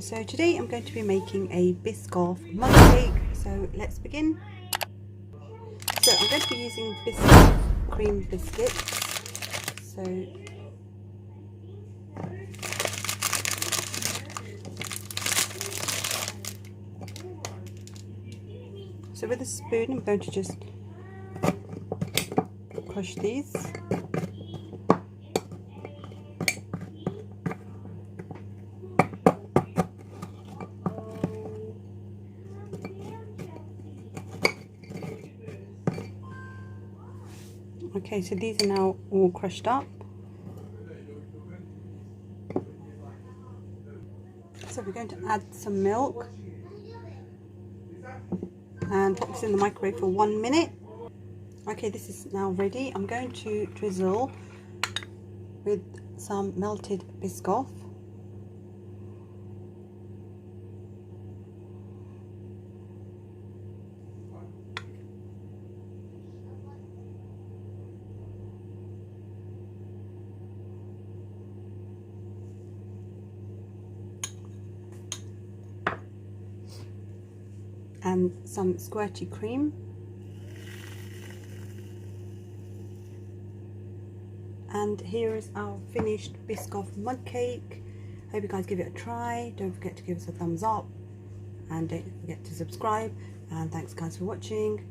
channel. So today I'm going to be making a Biscoff mug cake, so let's begin. So I'm going to be using Biscoff cream biscuits. So with a spoon I'm going to just crush these. Okay, so these are now all crushed up. So we're going to add some milk and pop this in the microwave for 1 minute. Okay, this is now ready. I'm going to drizzle with some melted Biscoff. And some Squirty cream. And here is our finished Biscoff mud cake. Hope you guys give it a try. Don't forget to give us a thumbs up and don't forget to subscribe. And thanks guys for watching.